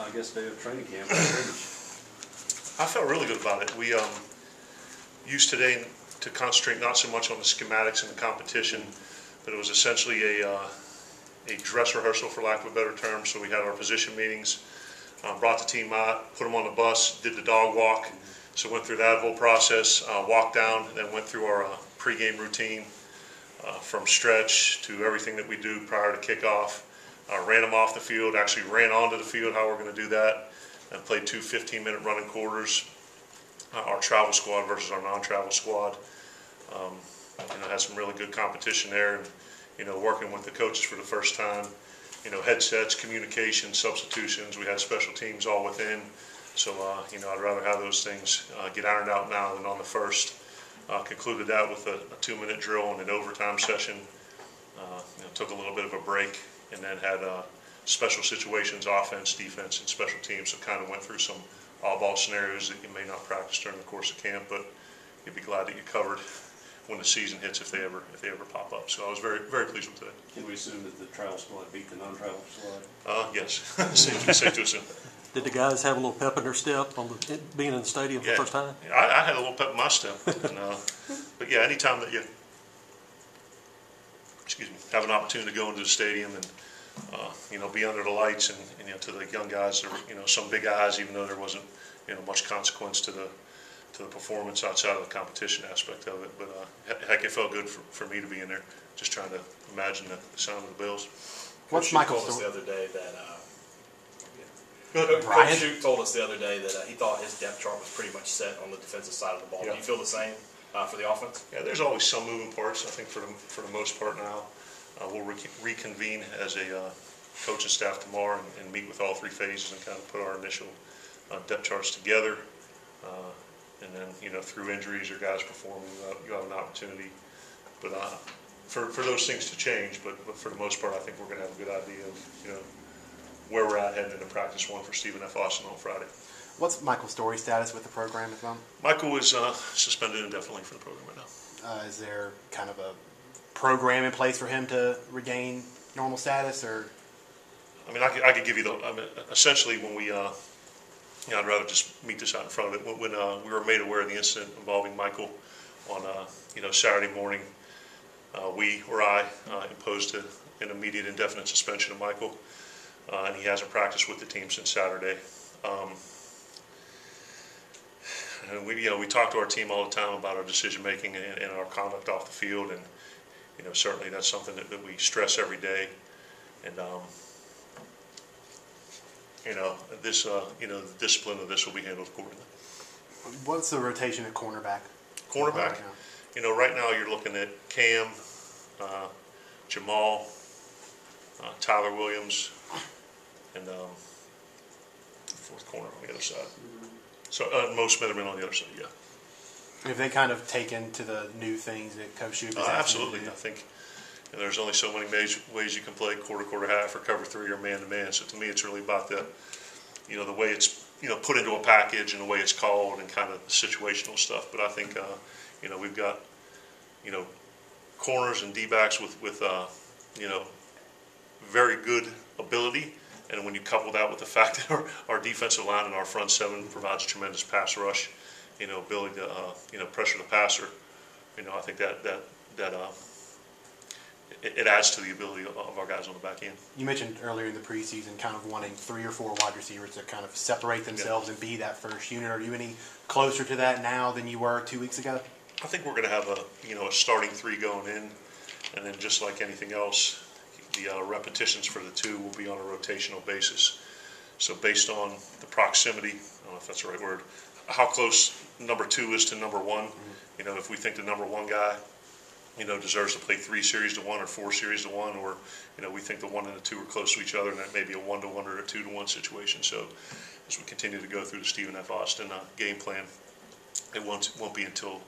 I guess, day of training camp. Scrimmage. I felt really good about it. We used today to concentrate not so much on the schematics and the competition, but it was essentially a dress rehearsal, for lack of a better term. So we had our position meetings, brought the team out, put them on the bus, did the dog walk. So went through that whole process, walked down, then went through our pregame routine, from stretch to everything that we do prior to kickoff. Ran them off the field, actually ran onto the field how we're going to do that, and played two 15-minute running quarters, our travel squad versus our non-travel squad. Had some really good competition there, and working with the coaches for the first time. Headsets, communication, substitutions. We had special teams all within. So I'd rather have those things get ironed out now than on the first. Concluded that with a 2-minute drill and an overtime session. Took a little bit of a break, and then had special situations, offense, defense, and special teams. So kind of went through some all-ball scenarios that you may not practice during the course of camp, but you'd be glad that you covered when the season hits if they ever pop up. So I was very, very pleased with that. Can we assume that the travel squad beat the non-travel squad? Yes, safe to assume. Did the guys have a little pep in their step on being in the stadium for the first time? I had a little pep in my step. But yeah, anytime that you have an opportunity to go into the stadium and be under the lights, and to the young guys, there were some big eyes, even though there wasn't much consequence to the performance outside of the competition aspect of it. But heck, it felt good for me to be in there, just trying to imagine the sound of the Bills. What's Michael's told us the other day that Brian? Coach Shute told us the other day that he thought his depth chart was pretty much set on the defensive side of the ball. Yeah. Do you feel the same for the offense? Yeah, there's always some moving parts. I think for the most part now, we'll reconvene as a coaching staff tomorrow and meet with all three phases and kind of put our initial depth charts together. And then through injuries or guys performing, you have an opportunity. But for those things to change, but for the most part, I think we're going to have a good idea of where we're at heading into practice one for Stephen F. Austin on Friday. What's Michael's story status with the program at the moment? Michael is suspended indefinitely from the program right now. Is there kind of a program in place for him to regain normal status, or? I mean, I could give you essentially when we, I'd rather just meet this out in front of it. When we were made aware of the incident involving Michael on, Saturday morning, I imposed an immediate indefinite suspension of Michael, and he hasn't practiced with the team since Saturday. And we talk to our team all the time about our decision making and our conduct off the field, and certainly that's something that we stress every day. And the discipline of this will be handled accordingly. What's the rotation at cornerback? Cornerback, right now you're looking at Cam, Jamal, Tyler Williams, and fourth corner on the other side. So Mo Smitherman on the other side, yeah. Have they kind of taken to the new things that Coach Shute is asking absolutely. to do? I think there's only so many ways you can play quarter, half, or cover three, or man-to-man. So to me, it's really about the way it's put into a package and the way it's called and kind of situational stuff. But I think we've got corners and D-backs with very good ability. And when you couple that with the fact that our defensive line and our front seven provides tremendous pass rush, ability to pressure the passer, I think that it adds to the ability of our guys on the back end. You mentioned earlier in the preseason kind of wanting 3 or 4 wide receivers to kind of separate themselves and be that first unit. Are you any closer to that now than you were 2 weeks ago? I think we're going to have a starting 3 going in, and then just like anything else, the repetitions for the 2 will be on a rotational basis. So based on the proximity, I don't know if that's the right word, how close number 2 is to number 1. Mm-hmm. If we think the number 1 guy, deserves to play 3 series to 1 or 4 series to 1, or we think the 1 and the 2 are close to each other, and that may be a 1-1 or a 2-1 situation. So as we continue to go through the Stephen F. Austin game plan, it won't be until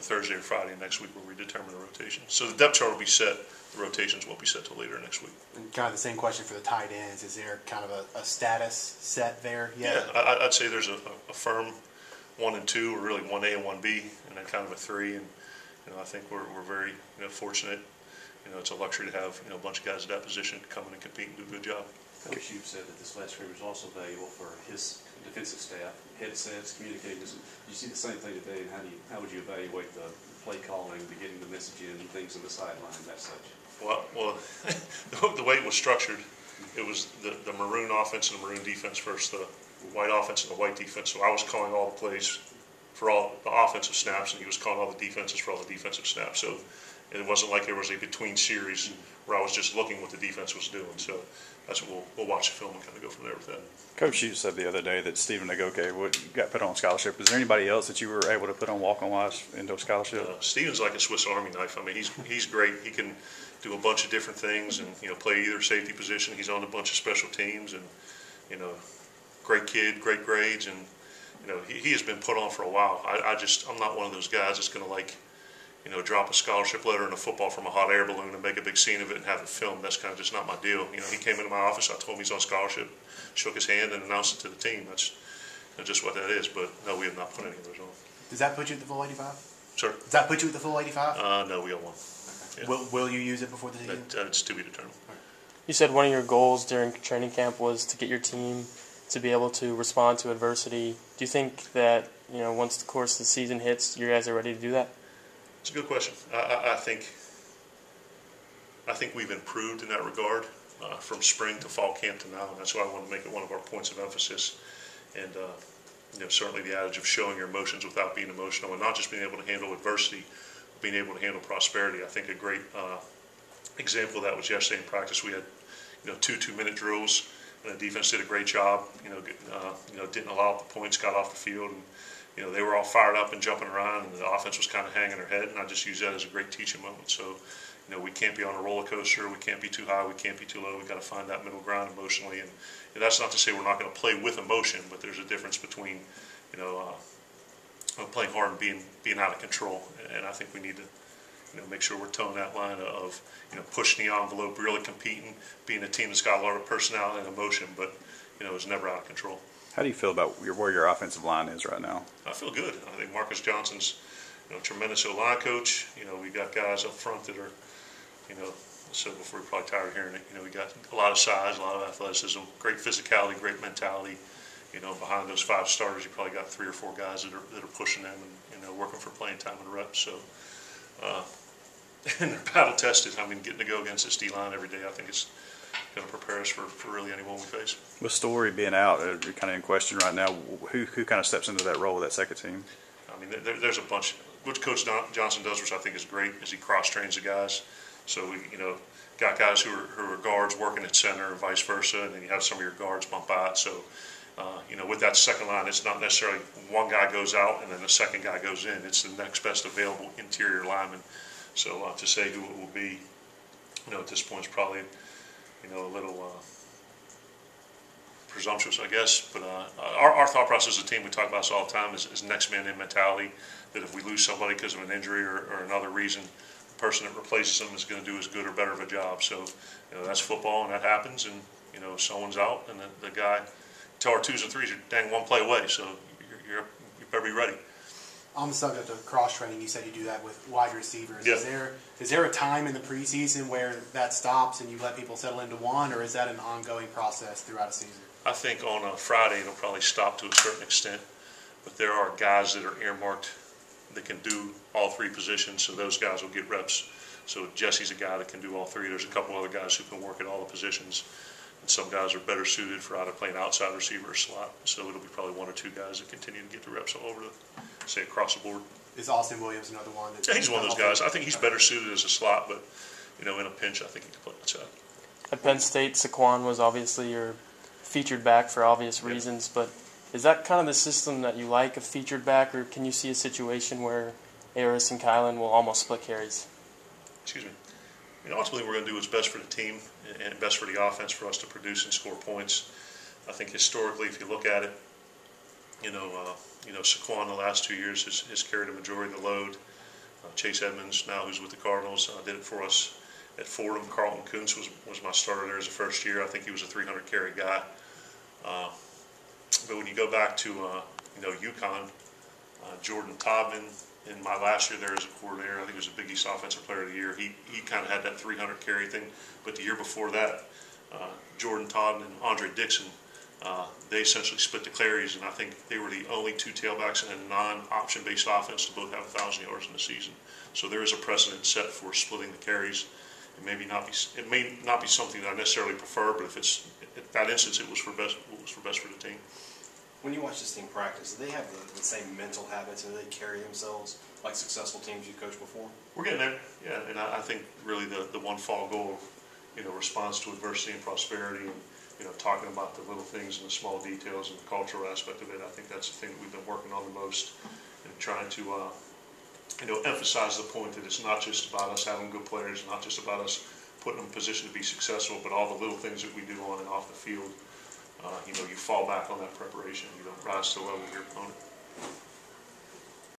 Thursday or Friday next week where we determine the rotation. So the depth chart will be set. The rotations won't be set till later next week. And kind of the same question for the tight ends. Is there kind of a status set there yet? Yeah, I'd say there's a firm 1 and 2, or really 1A and 1B, and then kind of a 3. And I think we're very fortunate. It's a luxury to have a bunch of guys at that position come in and compete and do a good job. Coach Shoup said that this last scrimmage was also valuable for his defensive staff, headsets, communicators. You see the same thing today, and how would you evaluate the play calling, the getting the message in, things on the sideline, that such? Well, the way it was structured, it was the maroon offense and the maroon defense versus the white offense and the white defense. So I was calling all the plays for all the offensive snaps, and he was calling all the defenses for all the defensive snaps. So it wasn't like there was a between series where I was just looking what the defense was doing. So that's what we'll watch the film and kind of go from there with that. Coach Shoup said the other day that Stephen Nagoke got put on scholarship. Is there anybody else that you were able to put on walk-on wise into a scholarship? Stephen's like a Swiss Army knife. I mean, he's great. He can do a bunch of different things and, play either safety position. He's on a bunch of special teams and, great kid, great grades. And, he has been put on for a while. I'm not one of those guys that's going to drop a scholarship letter in a football from a hot air balloon and make a big scene of it and have it filmed. That's kind of just not my deal. He came into my office, I told him he's on scholarship, shook his hand and announced it to the team. That's just what that is. But no, we have not put any of those on. Does that put you at the full 85? Sir? Does that put you at the full 85? No, we got one. Okay. Yeah. Will you use it before the season? It's to be determined. You said one of your goals during training camp was to get your team to be able to respond to adversity. Do you think that, once the course of the season hits, you guys are ready to do that? It's a good question. I think we've improved in that regard from spring to fall camp to now, and that's why I want to make it one of our points of emphasis. And certainly the adage of showing your emotions without being emotional, and not just being able to handle adversity, but being able to handle prosperity. I think a great example of that was yesterday in practice. We had 2 2-minute drills, and the defense did a great job. Didn't allow the points, got off the field, and they were all fired up and jumping around, and the offense was kind of hanging their head. And I just use that as a great teaching moment. So, we can't be on a roller coaster. We can't be too high. We can't be too low. We got to find that middle ground emotionally. And that's not to say we're not going to play with emotion, but there's a difference between playing hard and being out of control. And I think we need to make sure we're toeing that line of pushing the envelope, really competing, being a team that's got a lot of personality and emotion, but is never out of control. How do you feel about where your offensive line is right now? I feel good. I think Marcus Johnson's a tremendous O-line coach. We got guys up front that are, I said before, you're probably tired of hearing it. We got a lot of size, a lot of athleticism, great physicality, great mentality. Behind those 5 starters, you probably got 3 or 4 guys that are pushing them and working for playing time and reps. So, and they're battle tested. I mean, getting to go against this D-line every day, I think it's going to prepare us for really anyone we face. With Story being out, you're kind of in question right now. Who kind of steps into that role with that second team? I mean, there's a bunch. What Coach Johnson does, which I think is great, is he cross-trains the guys. So we, got guys who are guards working at center and vice versa, and then you have some of your guards bump out. So, with that second line, it's not necessarily one guy goes out and then the second guy goes in. It's the next best available interior lineman. So to say who it will be, at this point is probably, a little presumptuous, I guess. But our thought process as a team, we talk about this all the time, is next man in mentality. That if we lose somebody because of an injury or another reason, the person that replaces them is going to do as good or better of a job. So, that's football and that happens. And, someone's out and the guy, tell our 2s and 3s, you're dang one play away. So you better be ready. On the subject of cross-training, you said you do that with wide receivers. Yeah. Is there a time in the preseason where that stops and you let people settle into one, or is that an ongoing process throughout a season? I think on a Friday it'll probably stop to a certain extent, but there are guys that are earmarked that can do all 3 positions, so those guys will get reps. So Jesse's a guy that can do all 3. There's a couple other guys who can work at all the positions. And some guys are better suited for either playing outside receiver or slot. So it'll be probably 1 or 2 guys that continue to get the reps all over say across the board. Is Austin Williams another one? Yeah, he's one of those guys. I think he's better suited as a slot, but in a pinch, I think he can play outside. At Penn State, Saquon was obviously your featured back for obvious reasons, but is that kind of the system that you like, a featured back, or can you see a situation where Aris and Kylan will almost split carries? Excuse me. Ultimately, we're going to do what's best for the team and best for the offense for us to produce and score points. I think historically, if you look at it, Saquon the last 2 years has carried a majority of the load. Chase Edmonds, now who's with the Cardinals, did it for us at Fordham. Carlton Kuntz was my starter there as a first year. I think he was a 300 carry guy. But when you go back to UConn, Jordan Todman, in my last year there as a coordinator, I think he was a Big East Offensive Player of the Year. He kind of had that 300 carry thing. But the year before that, Jordan Todd and Andre Dixon, they essentially split the carries, and I think they were the only two tailbacks in a non-option based offense to both have 1,000 yards in the season. So there is a precedent set for splitting the carries. It may not be something that I necessarily prefer, but if it's in that instance, it was for best. What was for best for the team. When you watch this team practice, do they have the same mental habits, and do they carry themselves like successful teams you coached before? We're getting there, yeah. And I think really the one fall goal, response to adversity and prosperity, and talking about the little things and the small details and the cultural aspect of it. I think that's the thing that we've been working on the most, and trying to emphasize the point that it's not just about us having good players, not just about us putting them in position to be successful, but all the little things that we do on and off the field. You fall back on that preparation. You don't rise to the level of your opponent.